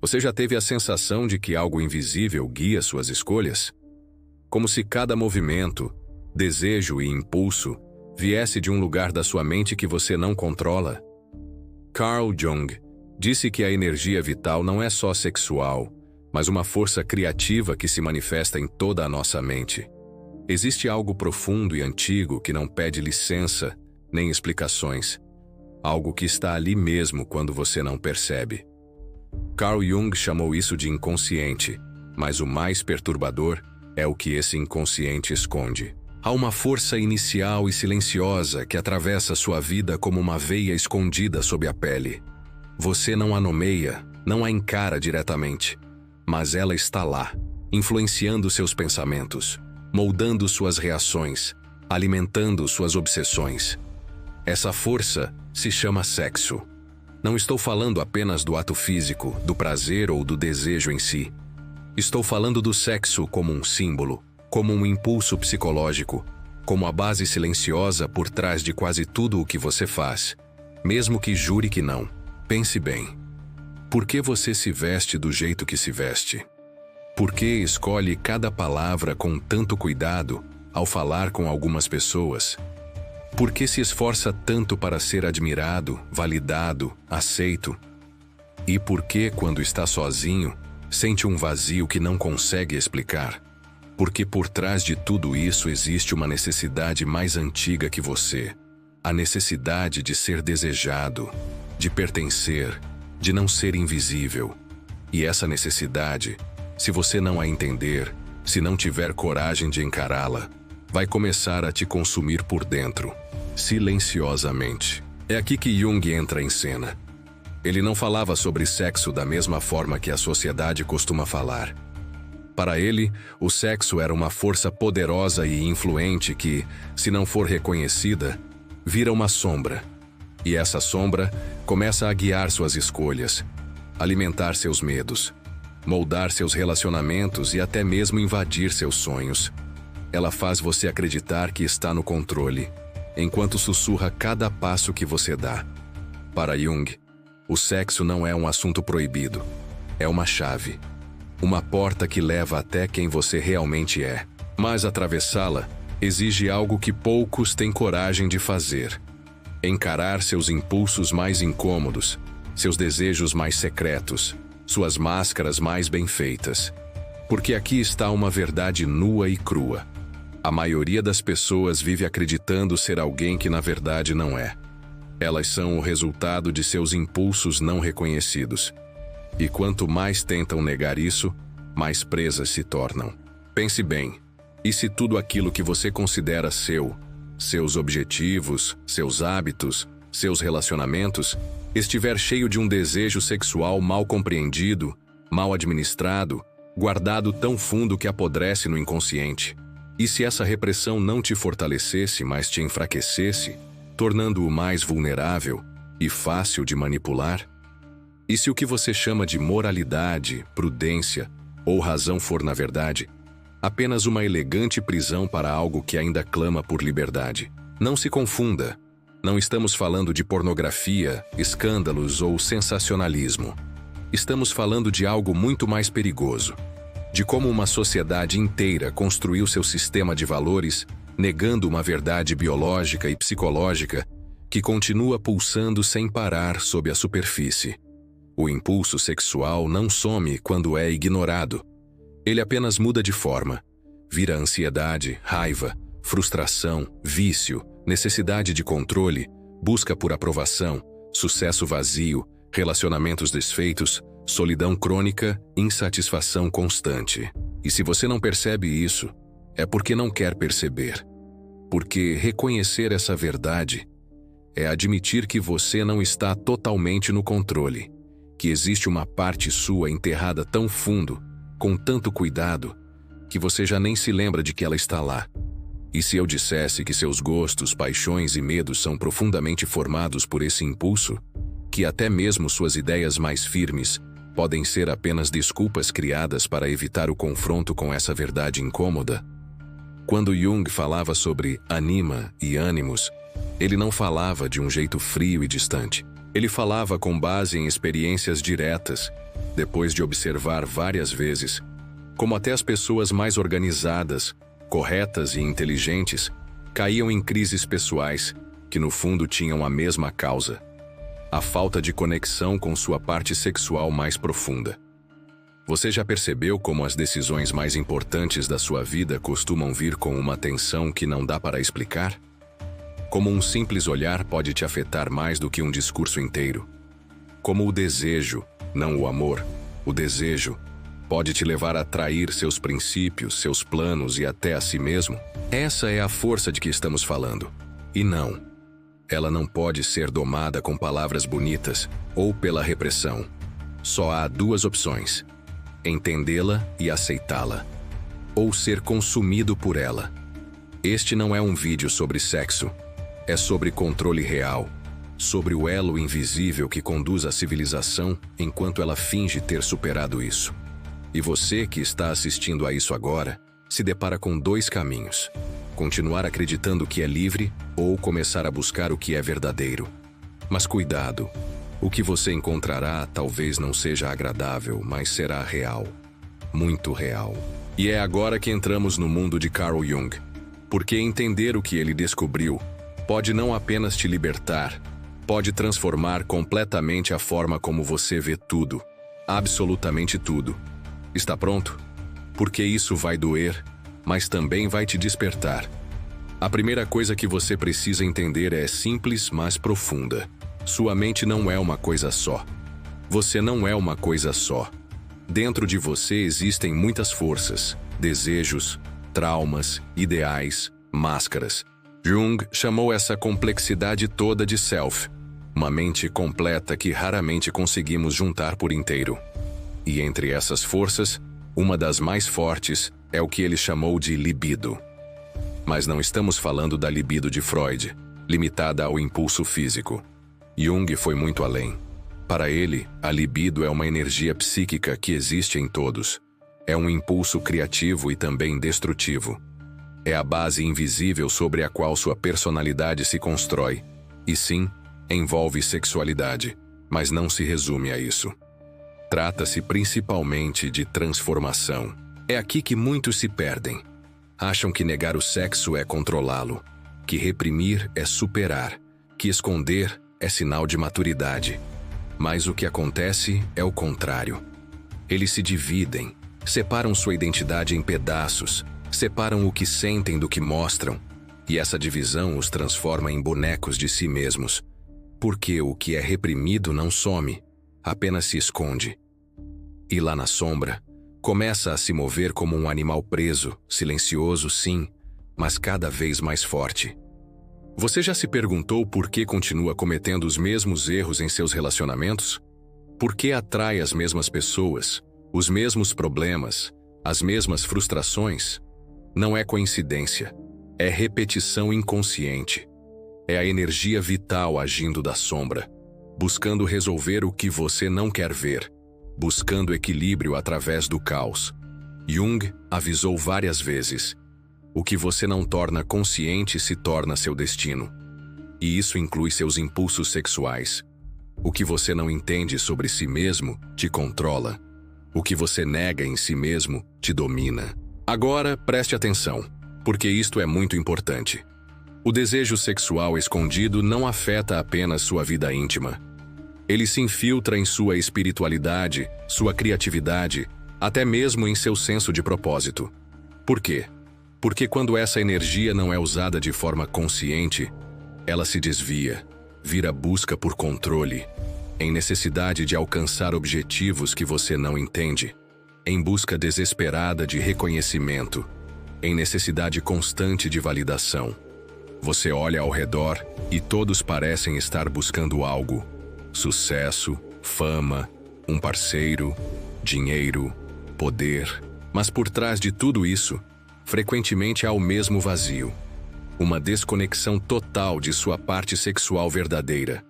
Você já teve a sensação de que algo invisível guia suas escolhas? Como se cada movimento, desejo e impulso viesse de um lugar da sua mente que você não controla? Carl Jung disse que a energia vital não é só sexual, mas uma força criativa que se manifesta em toda a nossa mente. Existe algo profundo e antigo que não pede licença nem explicações. Algo que está ali mesmo quando você não percebe. Carl Jung chamou isso de inconsciente, mas o mais perturbador é o que esse inconsciente esconde. Há uma força inicial e silenciosa que atravessa sua vida como uma veia escondida sob a pele. Você não a nomeia, não a encara diretamente, mas ela está lá, influenciando seus pensamentos, moldando suas reações, alimentando suas obsessões. Essa força se chama sexo. Não estou falando apenas do ato físico, do prazer ou do desejo em si. Estou falando do sexo como um símbolo, como um impulso psicológico, como a base silenciosa por trás de quase tudo o que você faz, mesmo que jure que não. Pense bem. Por que você se veste do jeito que se veste? Por que escolhe cada palavra com tanto cuidado ao falar com algumas pessoas? Por que se esforça tanto para ser admirado, validado, aceito? E por que, quando está sozinho, sente um vazio que não consegue explicar? Porque por trás de tudo isso existe uma necessidade mais antiga que você. A necessidade de ser desejado, de pertencer, de não ser invisível. E essa necessidade, se você não a entender, se não tiver coragem de encará-la, vai começar a te consumir por dentro, silenciosamente. É aqui que Jung entra em cena. Ele não falava sobre sexo da mesma forma que a sociedade costuma falar. Para ele, o sexo era uma força poderosa e influente que, se não for reconhecida, vira uma sombra. E essa sombra começa a guiar suas escolhas, alimentar seus medos, moldar seus relacionamentos e até mesmo invadir seus sonhos. Ela faz você acreditar que está no controle, enquanto sussurra cada passo que você dá. Para Jung, o sexo não é um assunto proibido, é uma chave. Uma porta que leva até quem você realmente é. Mas atravessá-la exige algo que poucos têm coragem de fazer. Encarar seus impulsos mais incômodos, seus desejos mais secretos, suas máscaras mais bem feitas. Porque aqui está uma verdade nua e crua. A maioria das pessoas vive acreditando ser alguém que na verdade não é. Elas são o resultado de seus impulsos não reconhecidos. E quanto mais tentam negar isso, mais presas se tornam. Pense bem, e se tudo aquilo que você considera seu, seus objetivos, seus hábitos, seus relacionamentos, estiver cheio de um desejo sexual mal compreendido, mal administrado, guardado tão fundo que apodrece no inconsciente? E se essa repressão não te fortalecesse, mas te enfraquecesse, tornando-o mais vulnerável e fácil de manipular? E se o que você chama de moralidade, prudência ou razão for, na verdade, apenas uma elegante prisão para algo que ainda clama por liberdade? Não se confunda. Não estamos falando de pornografia, escândalos ou sensacionalismo. Estamos falando de algo muito mais perigoso. De como uma sociedade inteira construiu seu sistema de valores, negando uma verdade biológica e psicológica que continua pulsando sem parar sob a superfície. O impulso sexual não some quando é ignorado. Ele apenas muda de forma. Vira ansiedade, raiva, frustração, vício, necessidade de controle, busca por aprovação, sucesso vazio, relacionamentos desfeitos, solidão crônica, insatisfação constante. E se você não percebe isso, é porque não quer perceber. Porque reconhecer essa verdade é admitir que você não está totalmente no controle, que existe uma parte sua enterrada tão fundo, com tanto cuidado, que você já nem se lembra de que ela está lá. E se eu dissesse que seus gostos, paixões e medos são profundamente formados por esse impulso, que até mesmo suas ideias mais firmes podem ser apenas desculpas criadas para evitar o confronto com essa verdade incômoda? Quando Jung falava sobre anima e ânimos, ele não falava de um jeito frio e distante. Ele falava com base em experiências diretas, depois de observar várias vezes como até as pessoas mais organizadas, corretas e inteligentes caíam em crises pessoais que no fundo tinham a mesma causa: a falta de conexão com sua parte sexual mais profunda. Você já percebeu como as decisões mais importantes da sua vida costumam vir com uma tensão que não dá para explicar? Como um simples olhar pode te afetar mais do que um discurso inteiro. Como o desejo, não o amor, o desejo, pode te levar a trair seus princípios, seus planos e até a si mesmo. Essa é a força de que estamos falando. E não, ela não pode ser domada com palavras bonitas ou pela repressão. Só há duas opções: entendê-la e aceitá-la, ou ser consumido por ela. Este não é um vídeo sobre sexo, é sobre controle real, sobre o elo invisível que conduz a civilização enquanto ela finge ter superado isso. E você que está assistindo a isso agora, se depara com dois caminhos: continuar acreditando que é livre ou começar a buscar o que é verdadeiro. Mas cuidado, o que você encontrará talvez não seja agradável, mas será real. Muito real. E é agora que entramos no mundo de Carl Jung, porque entender o que ele descobriu pode não apenas te libertar, pode transformar completamente a forma como você vê tudo, absolutamente tudo. Está pronto? Porque isso vai doer, mas também vai te despertar. A primeira coisa que você precisa entender é simples, mas profunda. Sua mente não é uma coisa só. Você não é uma coisa só. Dentro de você existem muitas forças, desejos, traumas, ideais, máscaras. Jung chamou essa complexidade toda de self, uma mente completa que raramente conseguimos juntar por inteiro. E entre essas forças, uma das mais fortes é o que ele chamou de libido. Mas não estamos falando da libido de Freud, limitada ao impulso físico. Jung foi muito além. Para ele, a libido é uma energia psíquica que existe em todos. É um impulso criativo e também destrutivo. É a base invisível sobre a qual sua personalidade se constrói. E sim, envolve sexualidade, mas não se resume a isso. Trata-se principalmente de transformação. É aqui que muitos se perdem. Acham que negar o sexo é controlá-lo, que reprimir é superar, que esconder é sinal de maturidade. Mas o que acontece é o contrário. Eles se dividem, separam sua identidade em pedaços, separam o que sentem do que mostram, e essa divisão os transforma em bonecos de si mesmos. Porque o que é reprimido não some, apenas se esconde. E lá na sombra, começa a se mover como um animal preso, silencioso sim, mas cada vez mais forte. Você já se perguntou por que continua cometendo os mesmos erros em seus relacionamentos? Por que atrai as mesmas pessoas, os mesmos problemas, as mesmas frustrações? Não é coincidência, é repetição inconsciente. É a energia vital agindo da sombra, buscando resolver o que você não quer ver, buscando equilíbrio através do caos. Jung avisou várias vezes: o que você não torna consciente se torna seu destino. E isso inclui seus impulsos sexuais. O que você não entende sobre si mesmo te controla. O que você nega em si mesmo te domina. Agora, preste atenção, porque isto é muito importante. O desejo sexual escondido não afeta apenas sua vida íntima. Ele se infiltra em sua espiritualidade, sua criatividade, até mesmo em seu senso de propósito. Por quê? Porque quando essa energia não é usada de forma consciente, ela se desvia, vira busca por controle, em necessidade de alcançar objetivos que você não entende, em busca desesperada de reconhecimento, em necessidade constante de validação. Você olha ao redor e todos parecem estar buscando algo: sucesso, fama, um parceiro, dinheiro, poder. Mas por trás de tudo isso, frequentemente há o mesmo vazio, uma desconexão total de sua parte sexual verdadeira.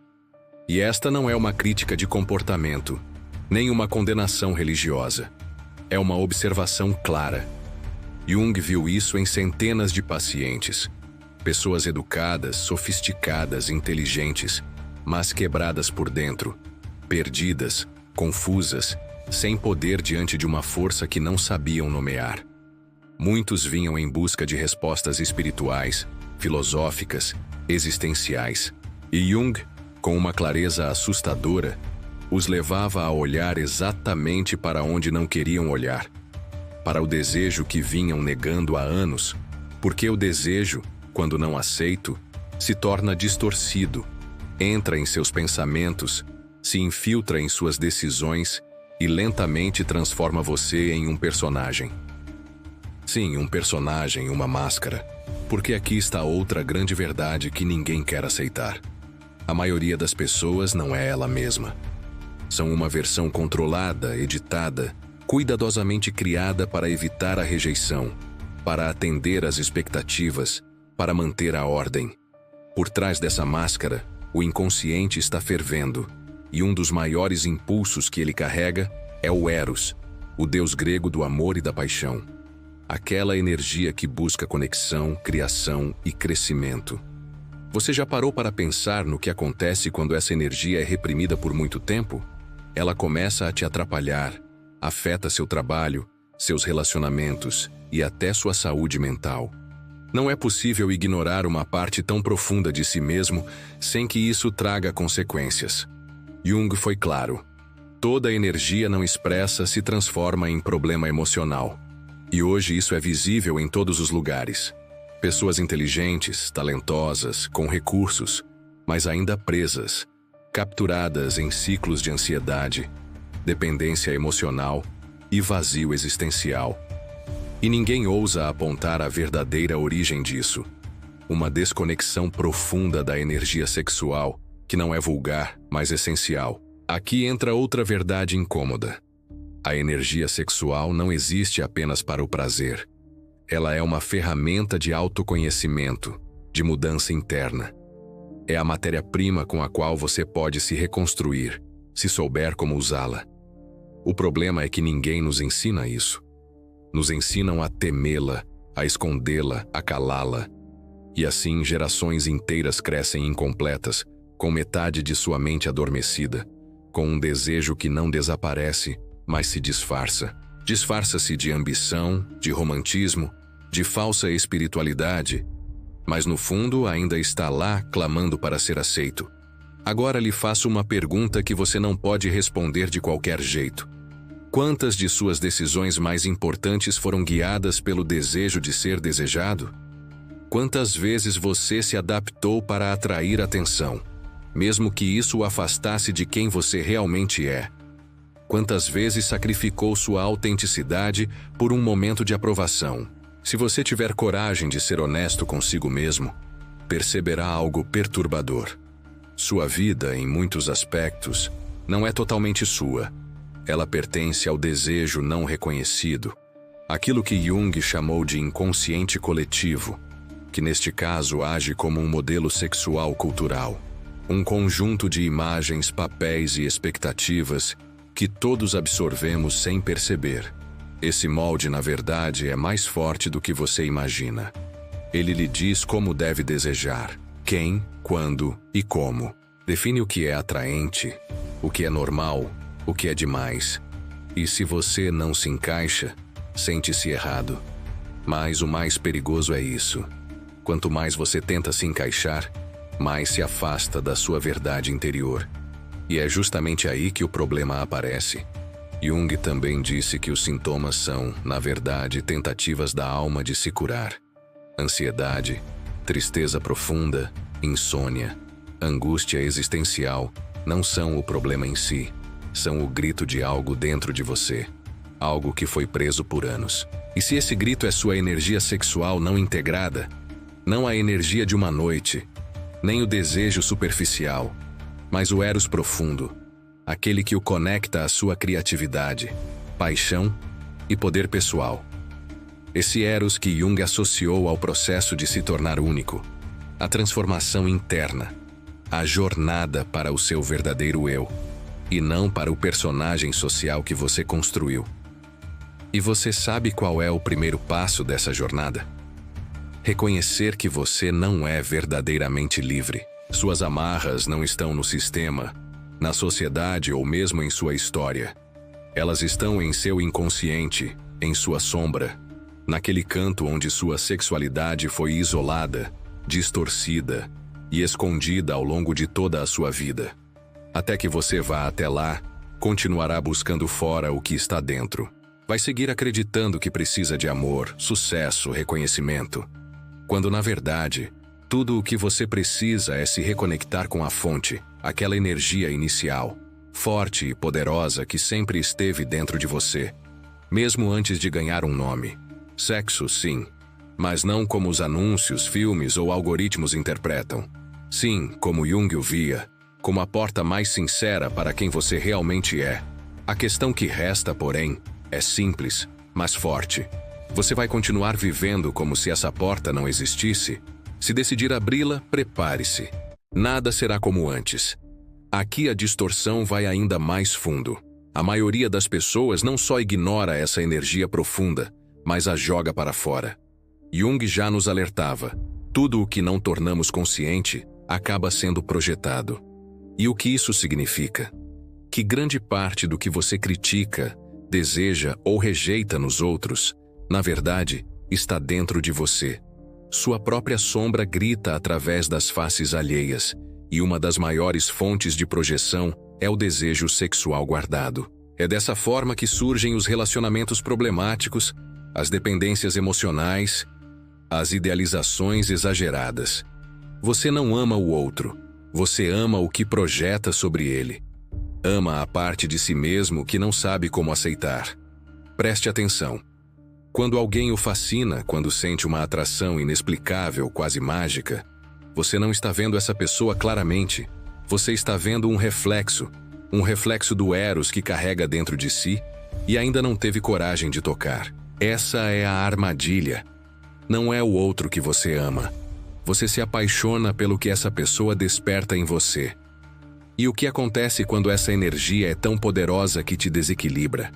E esta não é uma crítica de comportamento, nem uma condenação religiosa. É uma observação clara. Jung viu isso em centenas de pacientes, pessoas educadas, sofisticadas, inteligentes, mas quebradas por dentro, perdidas, confusas sem poder diante de uma força que não sabiam nomear. Muitos vinham em busca de respostas espirituais, filosóficas, existenciais, e Jung, com uma clareza assustadora, os levava a olhar exatamente para onde não queriam olhar, para o desejo que vinham negando há anos, porque o desejo, quando não aceito, se torna distorcido, entra em seus pensamentos, se infiltra em suas decisões e lentamente transforma você em um personagem. Sim, um personagem, uma máscara, porque aqui está outra grande verdade que ninguém quer aceitar. A maioria das pessoas não é ela mesma. São uma versão controlada, editada, cuidadosamente criada para evitar a rejeição, para atender às expectativas, para manter a ordem. Por trás dessa máscara, o inconsciente está fervendo, e um dos maiores impulsos que ele carrega é o Eros, o deus grego do amor e da paixão. Aquela energia que busca conexão, criação e crescimento. Você já parou para pensar no que acontece quando essa energia é reprimida por muito tempo? Ela começa a te atrapalhar, afeta seu trabalho, seus relacionamentos e até sua saúde mental. Não é possível ignorar uma parte tão profunda de si mesmo sem que isso traga consequências. Jung foi claro. Toda energia não expressa se transforma em problema emocional. E hoje isso é visível em todos os lugares. Pessoas inteligentes, talentosas, com recursos, mas ainda presas, capturadas em ciclos de ansiedade, dependência emocional e vazio existencial. E ninguém ousa apontar a verdadeira origem disso. Uma desconexão profunda da energia sexual, que não é vulgar, mas essencial. Aqui entra outra verdade incômoda. A energia sexual não existe apenas para o prazer. Ela é uma ferramenta de autoconhecimento, de mudança interna. É a matéria-prima com a qual você pode se reconstruir, se souber como usá-la. O problema é que ninguém nos ensina isso. Nos ensinam a temê-la, a escondê-la, a calá-la. E assim gerações inteiras crescem incompletas, com metade de sua mente adormecida, com um desejo que não desaparece, mas se disfarça. Disfarça-se de ambição, de romantismo, de falsa espiritualidade, mas no fundo ainda está lá clamando para ser aceito. Agora lhe faço uma pergunta que você não pode responder de qualquer jeito. Quantas de suas decisões mais importantes foram guiadas pelo desejo de ser desejado? Quantas vezes você se adaptou para atrair atenção, mesmo que isso o afastasse de quem você realmente é? Quantas vezes sacrificou sua autenticidade por um momento de aprovação? Se você tiver coragem de ser honesto consigo mesmo, perceberá algo perturbador. Sua vida, em muitos aspectos, não é totalmente sua. Ela pertence ao desejo não reconhecido, aquilo que Jung chamou de inconsciente coletivo, que neste caso age como um modelo sexual cultural, um conjunto de imagens, papéis e expectativas que todos absorvemos sem perceber. Esse molde, na verdade, é mais forte do que você imagina. Ele lhe diz como deve desejar, quem, quando e como. Define o que é atraente, o que é normal, o que é demais. E se você não se encaixa, sente-se errado. Mas o mais perigoso é isso. Quanto mais você tenta se encaixar, mais se afasta da sua verdade interior. E é justamente aí que o problema aparece. Jung também disse que os sintomas são, na verdade, tentativas da alma de se curar. Ansiedade, tristeza profunda, insônia, angústia existencial não são o problema em si. São o grito de algo dentro de você, algo que foi preso por anos. E se esse grito é sua energia sexual não integrada, não a energia de uma noite, nem o desejo superficial, mas o Eros profundo, aquele que o conecta à sua criatividade, paixão e poder pessoal. Esse Eros que Jung associou ao processo de se tornar único, a transformação interna, a jornada para o seu verdadeiro eu, e não para o personagem social que você construiu. E você sabe qual é o primeiro passo dessa jornada? Reconhecer que você não é verdadeiramente livre. Suas amarras não estão no sistema, na sociedade ou mesmo em sua história. Elas estão em seu inconsciente, em sua sombra, naquele canto onde sua sexualidade foi isolada, distorcida e escondida ao longo de toda a sua vida. Até que você vá até lá, continuará buscando fora o que está dentro. Vai seguir acreditando que precisa de amor, sucesso, reconhecimento, quando na verdade, tudo o que você precisa é se reconectar com a fonte, aquela energia inicial, forte e poderosa que sempre esteve dentro de você, mesmo antes de ganhar um nome. Sexo, sim, mas não como os anúncios, filmes ou algoritmos interpretam. Sim, como Jung o via, como a porta mais sincera para quem você realmente é. A questão que resta, porém, é simples, mas forte. Você vai continuar vivendo como se essa porta não existisse? Se decidir abri-la, prepare-se. Nada será como antes. Aqui a distorção vai ainda mais fundo. A maioria das pessoas não só ignora essa energia profunda, mas a joga para fora. Jung já nos alertava: tudo o que não tornamos consciente acaba sendo projetado. E o que isso significa? Que grande parte do que você critica, deseja ou rejeita nos outros, na verdade, está dentro de você. Sua própria sombra grita através das faces alheias, e uma das maiores fontes de projeção é o desejo sexual guardado. É dessa forma que surgem os relacionamentos problemáticos, as dependências emocionais, as idealizações exageradas. Você não ama o outro, você ama o que projeta sobre ele. Ama a parte de si mesmo que não sabe como aceitar. Preste atenção. Quando alguém o fascina, quando sente uma atração inexplicável, quase mágica, você não está vendo essa pessoa claramente. Você está vendo um reflexo do Eros que carrega dentro de si e ainda não teve coragem de tocar. Essa é a armadilha. Não é o outro que você ama. Você se apaixona pelo que essa pessoa desperta em você. E o que acontece quando essa energia é tão poderosa que te desequilibra?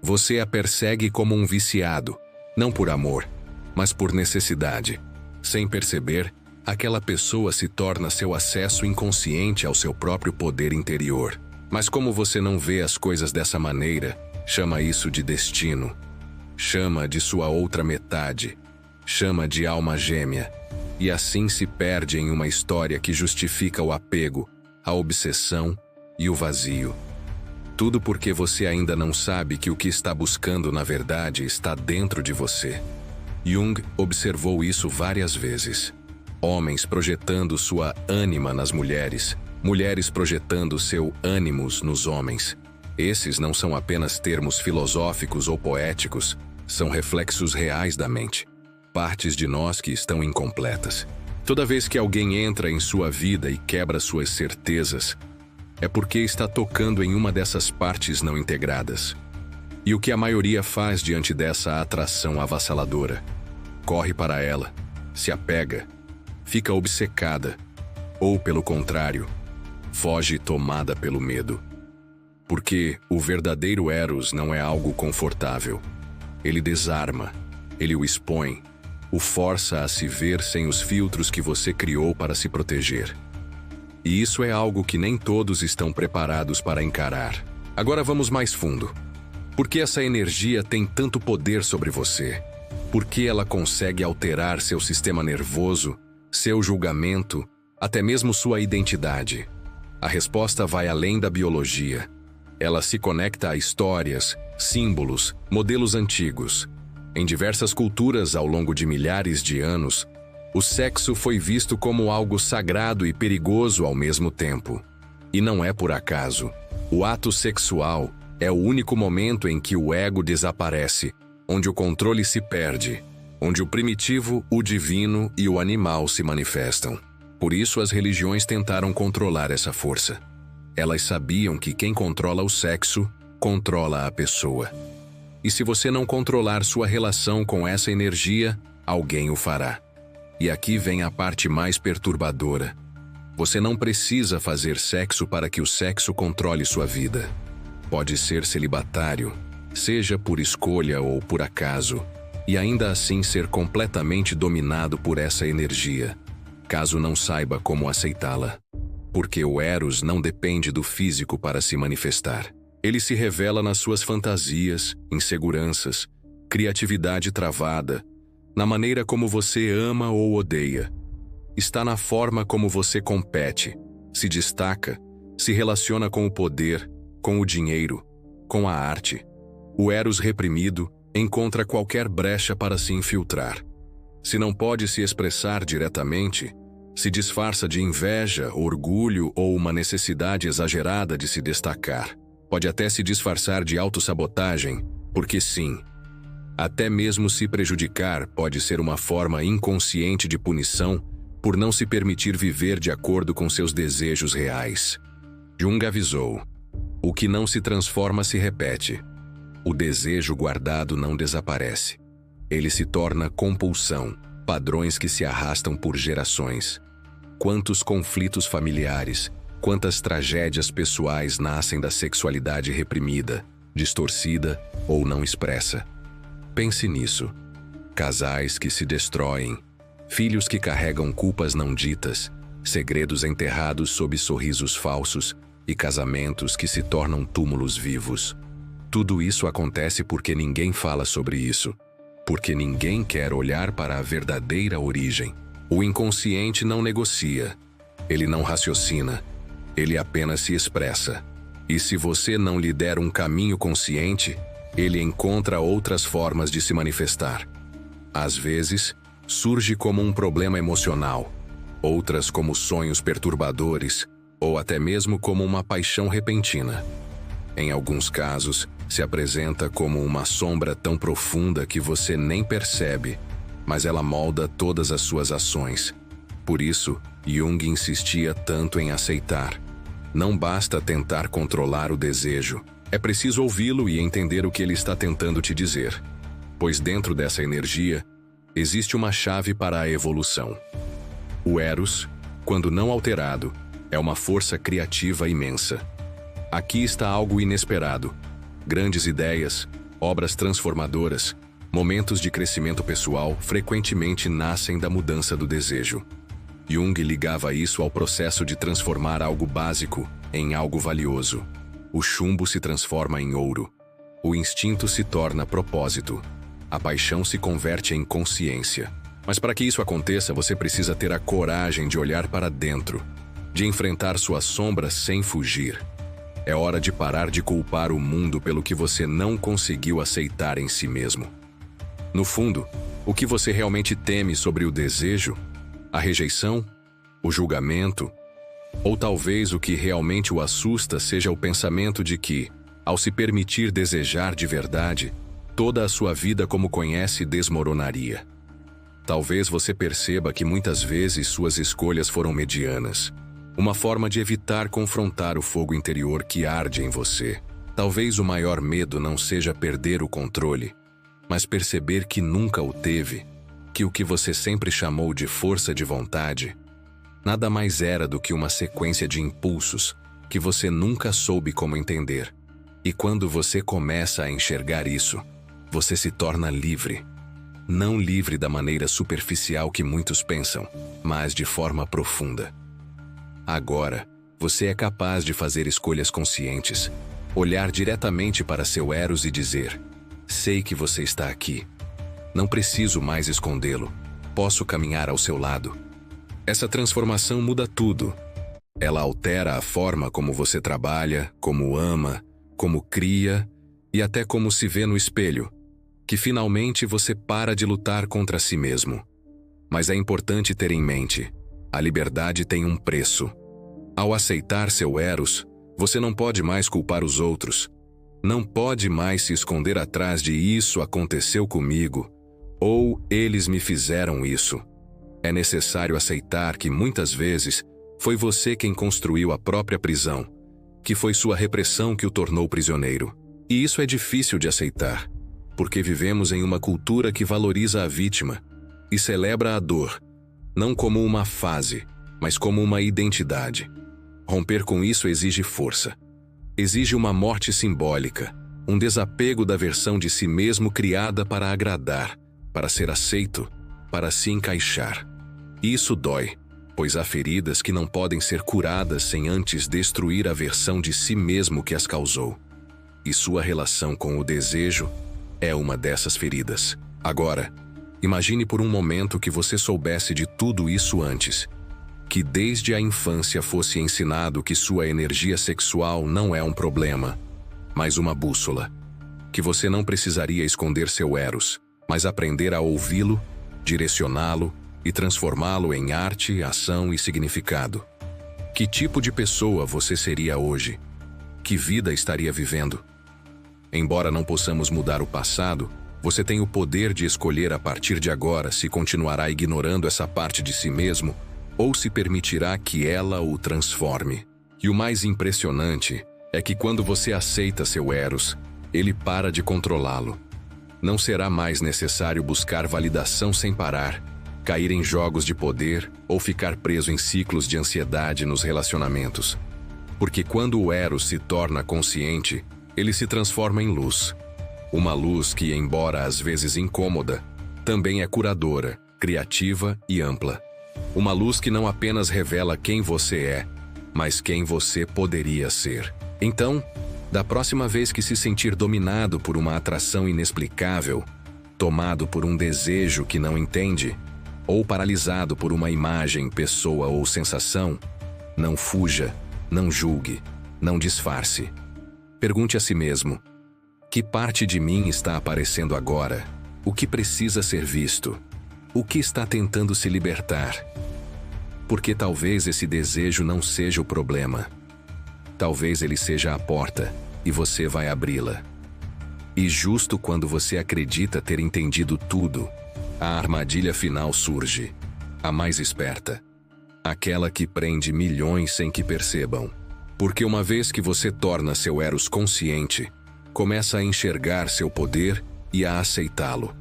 Você a persegue como um viciado, não por amor, mas por necessidade. Sem perceber, aquela pessoa se torna seu acesso inconsciente ao seu próprio poder interior. Mas como você não vê as coisas dessa maneira, chama isso de destino. Chama de sua outra metade. Chama de alma gêmea. E assim se perde em uma história que justifica o apego, a obsessão e o vazio. Tudo porque você ainda não sabe que o que está buscando na verdade está dentro de você. Jung observou isso várias vezes. Homens projetando sua ânima nas mulheres, mulheres projetando seu ânimos nos homens. Esses não são apenas termos filosóficos ou poéticos, são reflexos reais da mente. Partes de nós que estão incompletas. Toda vez que alguém entra em sua vida e quebra suas certezas, é porque está tocando em uma dessas partes não integradas. E o que a maioria faz diante dessa atração avassaladora? Corre para ela, se apega, fica obcecada, ou, pelo contrário, foge tomada pelo medo. Porque o verdadeiro Eros não é algo confortável. Ele desarma, ele o expõe, o força a se ver sem os filtros que você criou para se proteger. E isso é algo que nem todos estão preparados para encarar. Agora vamos mais fundo. Por que essa energia tem tanto poder sobre você? Por que ela consegue alterar seu sistema nervoso, seu julgamento, até mesmo sua identidade? A resposta vai além da biologia. Ela se conecta a histórias, símbolos, modelos antigos. Em diversas culturas ao longo de milhares de anos, o sexo foi visto como algo sagrado e perigoso ao mesmo tempo. E não é por acaso. O ato sexual é o único momento em que o ego desaparece, onde o controle se perde, onde o primitivo, o divino e o animal se manifestam. Por isso as religiões tentaram controlar essa força. Elas sabiam que quem controla o sexo, controla a pessoa. E se você não controlar sua relação com essa energia, alguém o fará. E aqui vem a parte mais perturbadora. Você não precisa fazer sexo para que o sexo controle sua vida. Pode ser celibatário, seja por escolha ou por acaso, e ainda assim ser completamente dominado por essa energia, caso não saiba como aceitá-la. Porque o Eros não depende do físico para se manifestar. Ele se revela nas suas fantasias, inseguranças, criatividade travada, na maneira como você ama ou odeia. Está na forma como você compete, se destaca, se relaciona com o poder, com o dinheiro, com a arte. O Eros reprimido encontra qualquer brecha para se infiltrar. Se não pode se expressar diretamente, se disfarça de inveja, orgulho ou uma necessidade exagerada de se destacar. Pode até se disfarçar de autossabotagem, porque sim, até mesmo se prejudicar pode ser uma forma inconsciente de punição por não se permitir viver de acordo com seus desejos reais. Jung avisou: o que não se transforma se repete. O desejo guardado não desaparece. Ele se torna compulsão, padrões que se arrastam por gerações. Quantos conflitos familiares, quantas tragédias pessoais nascem da sexualidade reprimida, distorcida ou não expressa. Pense nisso. Casais que se destroem, filhos que carregam culpas não ditas, segredos enterrados sob sorrisos falsos e casamentos que se tornam túmulos vivos. Tudo isso acontece porque ninguém fala sobre isso, porque ninguém quer olhar para a verdadeira origem. O inconsciente não negocia, ele não raciocina, ele apenas se expressa. E se você não lhe der um caminho consciente, ele encontra outras formas de se manifestar. Às vezes, surge como um problema emocional, outras como sonhos perturbadores, ou até mesmo como uma paixão repentina. Em alguns casos, se apresenta como uma sombra tão profunda que você nem percebe, mas ela molda todas as suas ações. Por isso, Jung insistia tanto em aceitar. Não basta tentar controlar o desejo, é preciso ouvi-lo e entender o que ele está tentando te dizer. Pois dentro dessa energia, existe uma chave para a evolução. O Eros, quando não alterado, é uma força criativa imensa. Aqui está algo inesperado. Grandes ideias, obras transformadoras, momentos de crescimento pessoal frequentemente nascem da mudança do desejo. Jung ligava isso ao processo de transformar algo básico em algo valioso. O chumbo se transforma em ouro. O instinto se torna propósito. A paixão se converte em consciência. Mas para que isso aconteça, você precisa ter a coragem de olhar para dentro, de enfrentar sua sombra sem fugir. É hora de parar de culpar o mundo pelo que você não conseguiu aceitar em si mesmo. No fundo, o que você realmente teme sobre o desejo? A rejeição? O julgamento? Ou talvez o que realmente o assusta seja o pensamento de que, ao se permitir desejar de verdade, toda a sua vida como conhece desmoronaria. Talvez você perceba que muitas vezes suas escolhas foram medianas. Uma forma de evitar confrontar o fogo interior que arde em você. Talvez o maior medo não seja perder o controle, mas perceber que nunca o teve, que o que você sempre chamou de força de vontade nada mais era do que uma sequência de impulsos que você nunca soube como entender. E quando você começa a enxergar isso, você se torna livre. Não livre da maneira superficial que muitos pensam, mas de forma profunda. Agora, você é capaz de fazer escolhas conscientes, olhar diretamente para seu Eros e dizer: sei que você está aqui. Não preciso mais escondê-lo. Posso caminhar ao seu lado. Essa transformação muda tudo. Ela altera a forma como você trabalha, como ama, como cria e até como se vê no espelho, que finalmente você para de lutar contra si mesmo. Mas é importante ter em mente, a liberdade tem um preço. Ao aceitar seu Eros, você não pode mais culpar os outros. Não pode mais se esconder atrás de isso aconteceu comigo, ou eles me fizeram isso. É necessário aceitar que muitas vezes foi você quem construiu a própria prisão, que foi sua repressão que o tornou prisioneiro. E isso é difícil de aceitar, porque vivemos em uma cultura que valoriza a vítima e celebra a dor, não como uma fase, mas como uma identidade. Romper com isso exige força. Exige uma morte simbólica, um desapego da versão de si mesmo criada para agradar, para ser aceito, para se encaixar. E isso dói, pois há feridas que não podem ser curadas sem antes destruir a versão de si mesmo que as causou. e sua relação com o desejo é uma dessas feridas. Agora, imagine por um momento que você soubesse de tudo isso antes. Que desde a infância fosse ensinado que sua energia sexual não é um problema, mas uma bússola. Que você não precisaria esconder seu Eros, mas aprender a ouvi-lo, direcioná-lo e transformá-lo em arte, ação e significado. Que tipo de pessoa você seria hoje? Que vida estaria vivendo? Embora não possamos mudar o passado, você tem o poder de escolher a partir de agora se continuará ignorando essa parte de si mesmo ou se permitirá que ela o transforme. E o mais impressionante é que quando você aceita seu Eros, ele para de controlá-lo. Não será mais necessário buscar validação sem parar, cair em jogos de poder ou ficar preso em ciclos de ansiedade nos relacionamentos. Porque quando o Eros se torna consciente, ele se transforma em luz. Uma luz que, embora às vezes incômoda, também é curadora, criativa e ampla. Uma luz que não apenas revela quem você é, mas quem você poderia ser. Então, da próxima vez que se sentir dominado por uma atração inexplicável, tomado por um desejo que não entende, ou paralisado por uma imagem, pessoa ou sensação, não fuja, não julgue, não disfarce. Pergunte a si mesmo: que parte de mim está aparecendo agora? O que precisa ser visto? O que está tentando se libertar? Porque talvez esse desejo não seja o problema. Talvez ele seja a porta, e você vai abri-la. E justo quando você acredita ter entendido tudo, a armadilha final surge, a mais esperta. Aquela que prende milhões sem que percebam. Porque uma vez que você torna seu Eros consciente, começa a enxergar seu poder e a aceitá-lo.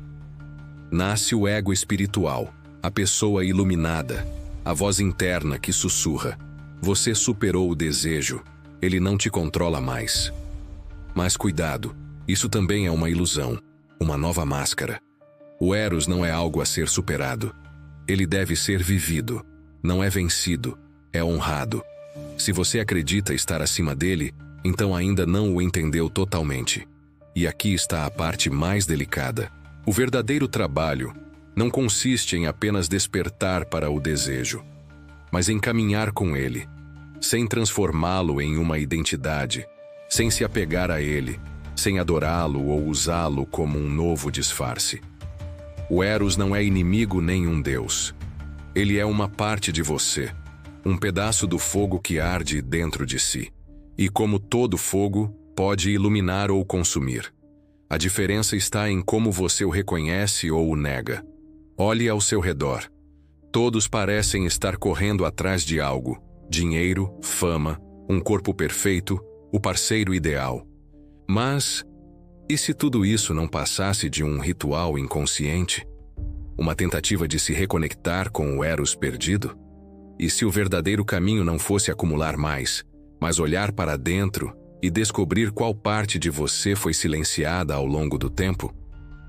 Nasce o ego espiritual, a pessoa iluminada, a voz interna que sussurra: você superou o desejo, ele não te controla mais. Mas cuidado, isso também é uma ilusão, uma nova máscara. O Eros não é algo a ser superado. Ele deve ser vivido, não é vencido, é honrado. Se você acredita estar acima dele, então ainda não o entendeu totalmente. E aqui está a parte mais delicada. O verdadeiro trabalho não consiste em apenas despertar para o desejo, mas em caminhar com ele, sem transformá-lo em uma identidade, sem se apegar a ele, sem adorá-lo ou usá-lo como um novo disfarce. O Eros não é inimigo nem um deus. Ele é uma parte de você, um pedaço do fogo que arde dentro de si. E como todo fogo, pode iluminar ou consumir. A diferença está em como você o reconhece ou o nega. Olhe ao seu redor. Todos parecem estar correndo atrás de algo: dinheiro, fama, um corpo perfeito, o parceiro ideal. Mas, e se tudo isso não passasse de um ritual inconsciente? Uma tentativa de se reconectar com o Eros perdido? E se o verdadeiro caminho não fosse acumular mais, mas olhar para dentro e descobrir qual parte de você foi silenciada ao longo do tempo?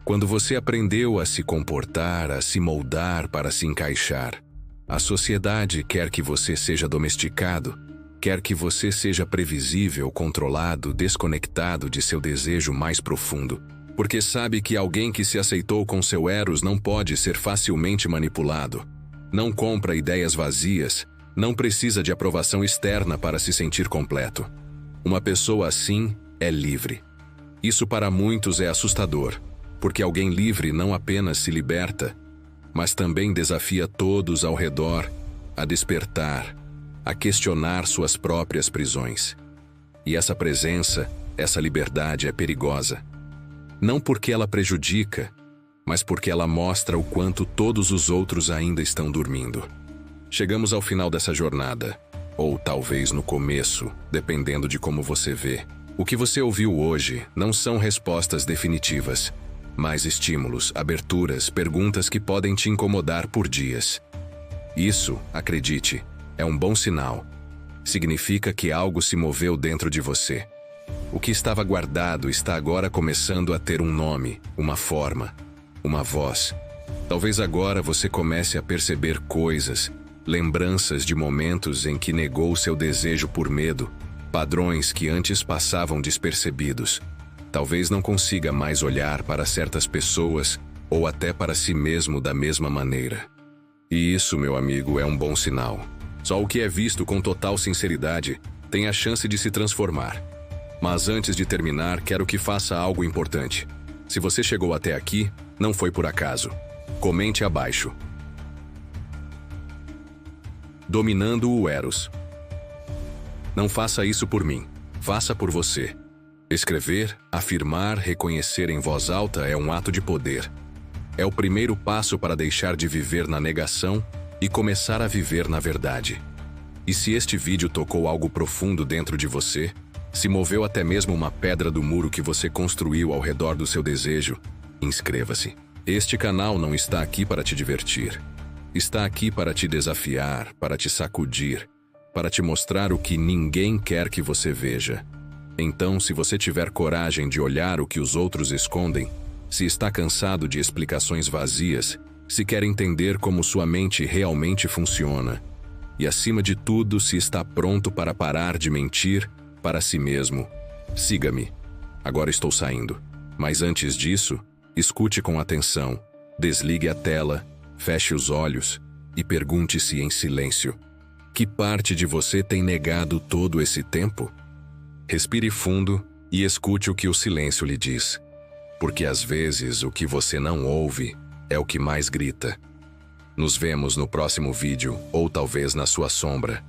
Quando você aprendeu a se comportar, a se moldar para se encaixar, a sociedade quer que você seja domesticado, quer que você seja previsível, controlado, desconectado de seu desejo mais profundo. Porque sabe que alguém que se aceitou com seu Eros não pode ser facilmente manipulado. Não compra ideias vazias, não precisa de aprovação externa para se sentir completo. Uma pessoa assim é livre. Isso para muitos é assustador, porque alguém livre não apenas se liberta, mas também desafia todos ao redor a despertar, a questionar suas próprias prisões. E essa presença, essa liberdade é perigosa. Não porque ela prejudica, mas porque ela mostra o quanto todos os outros ainda estão dormindo. Chegamos ao final dessa jornada, ou talvez no começo, dependendo de como você vê. O que você ouviu hoje não são respostas definitivas, mas estímulos, aberturas, perguntas que podem te incomodar por dias. Isso, acredite, é um bom sinal. Significa que algo se moveu dentro de você. O que estava guardado está agora começando a ter um nome, uma forma, uma voz. Talvez agora você comece a perceber coisas, lembranças de momentos em que negou seu desejo por medo, Padrões que antes passavam despercebidos. Talvez não consiga mais olhar para certas pessoas ou até para si mesmo da mesma maneira. E isso, meu amigo, é um bom sinal. Só o que é visto com total sinceridade tem a chance de se transformar. Mas antes de terminar, quero que faça algo importante. Se você chegou até aqui, não foi por acaso. Comente abaixo. Dominando o Eros. Não faça isso por mim. Faça por você. Escrever, afirmar, reconhecer em voz alta é um ato de poder. É o primeiro passo para deixar de viver na negação e começar a viver na verdade. E se este vídeo tocou algo profundo dentro de você, se moveu até mesmo uma pedra do muro que você construiu ao redor do seu desejo, inscreva-se. Este canal não está aqui para te divertir. Está aqui para te desafiar, para te sacudir, para te mostrar o que ninguém quer que você veja. Então, se você tiver coragem de olhar o que os outros escondem, se está cansado de explicações vazias, se quer entender como sua mente realmente funciona, e acima de tudo, se está pronto para parar de mentir para si mesmo, siga-me. Agora estou saindo. Mas antes disso, escute com atenção, desligue a tela, feche os olhos e pergunte-se em silêncio: que parte de você tem negado todo esse tempo? Respire fundo e escute o que o silêncio lhe diz. Porque às vezes o que você não ouve é o que mais grita. Nos vemos no próximo vídeo ou talvez na sua sombra.